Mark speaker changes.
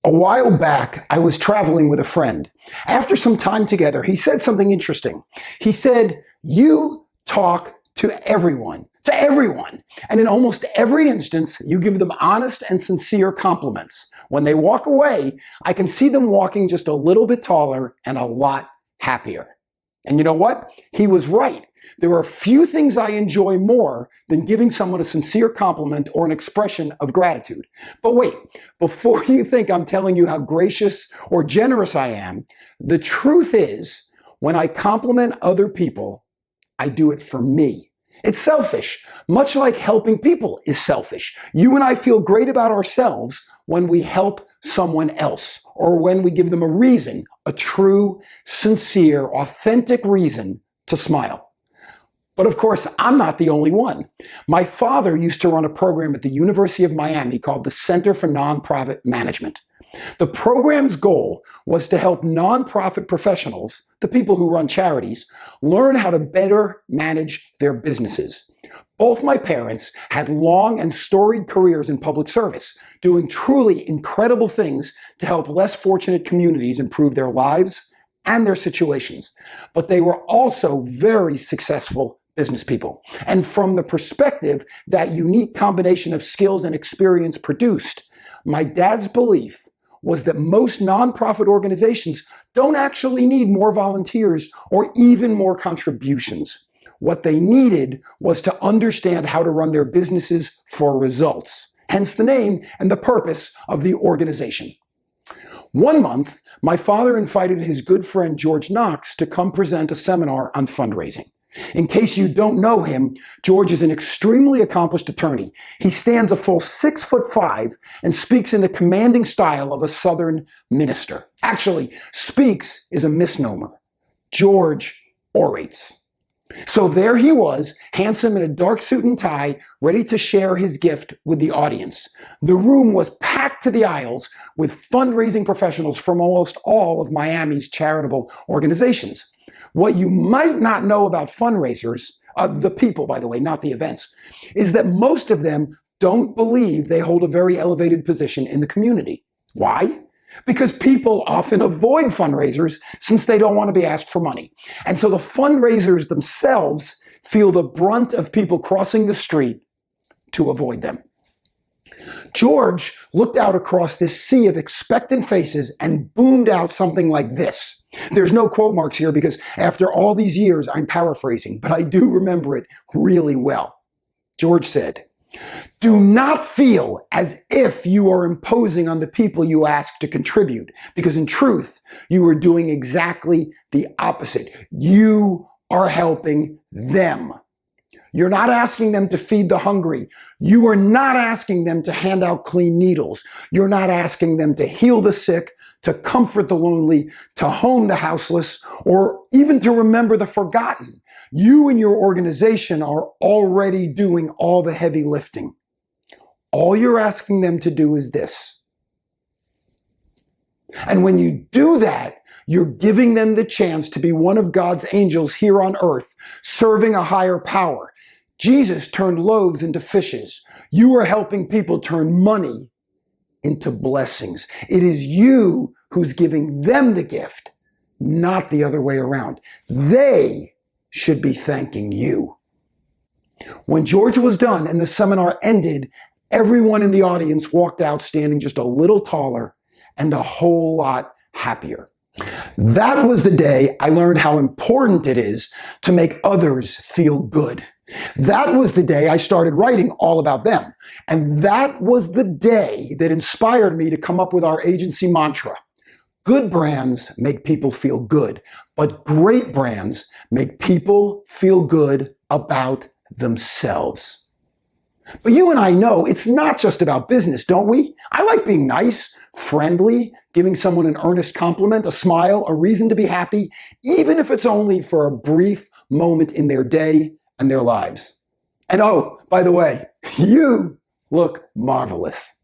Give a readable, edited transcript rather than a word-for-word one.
Speaker 1: A while back, I was traveling with a friend. After some time together, he said something interesting. He said, "You talk to everyone, and in almost every instance, you give them honest and sincere compliments. When they walk away, I can see them walking just a little bit taller and a lot happier." And you know what? He was right. There are few things I enjoy more than giving someone a sincere compliment or an expression of gratitude. But wait, before you think I'm telling you how gracious or generous I am, the truth is, when I compliment other people, I do it for me. It's selfish, much like helping people is selfish. You and I feel great about ourselves when we help someone else, or when we give them a reason, a true, sincere, authentic reason to smile. But of course, I'm not the only one. My father used to run a program at the University of Miami called the Center for Nonprofit Management. The program's goal was to help nonprofit professionals, the people who run charities, learn how to better manage their businesses. Both my parents had long and storied careers in public service, doing truly incredible things to help less fortunate communities improve their lives and their situations. But they were also very successful business people. And from the perspective that unique combination of skills and experience produced, my dad's belief was that most nonprofit organizations don't actually need more volunteers or even more contributions. What they needed was to understand how to run their businesses for results, hence the name and the purpose of the organization. One month, my father invited his good friend George Knox to come present a seminar on fundraising. In case you don't know him, George is an extremely accomplished attorney. He stands a full 6'5" and speaks in the commanding style of a Southern minister. Actually, speaks is a misnomer. George orates. So there he was, handsome in a dark suit and tie, ready to share his gift with the audience. The room was packed to the aisles with fundraising professionals from almost all of Miami's charitable organizations. What you might not know about fundraisers, the people, by the way, not the events, is that most of them don't believe they hold a very elevated position in the community. Why? Because people often avoid fundraisers since they don't want to be asked for money. And so the fundraisers themselves feel the brunt of people crossing the street to avoid them. George looked out across this sea of expectant faces and boomed out something like this. There's no quote marks here because after all these years, I'm paraphrasing, but I do remember it really well. George said, "Do not feel as if you are imposing on the people you ask to contribute, because in truth, you are doing exactly the opposite. You are helping them. You're not asking them to feed the hungry. You are not asking them to hand out clean needles. You're not asking them to heal the sick, to comfort the lonely, to home the houseless, or even to remember the forgotten. You and your organization are already doing all the heavy lifting. All you're asking them to do is this. And when you do that, you're giving them the chance to be one of God's angels here on earth, serving a higher power. Jesus turned loaves into fishes. You are helping people turn money into blessings. It is you who's giving them the gift, not the other way around. They should be thanking you." When George was done and the seminar ended, everyone in the audience walked out standing just a little taller and a whole lot happier. That was the day I learned how important it is to make others feel good. That was the day I started writing all about them. And that was the day that inspired me to come up with our agency mantra. Good brands make people feel good, but great brands make people feel good about themselves. But you and I know it's not just about business, don't we? I like being nice, friendly, giving someone an earnest compliment, a smile, a reason to be happy, even if it's only for a brief moment in their day and their lives. And oh, by the way, you look marvelous.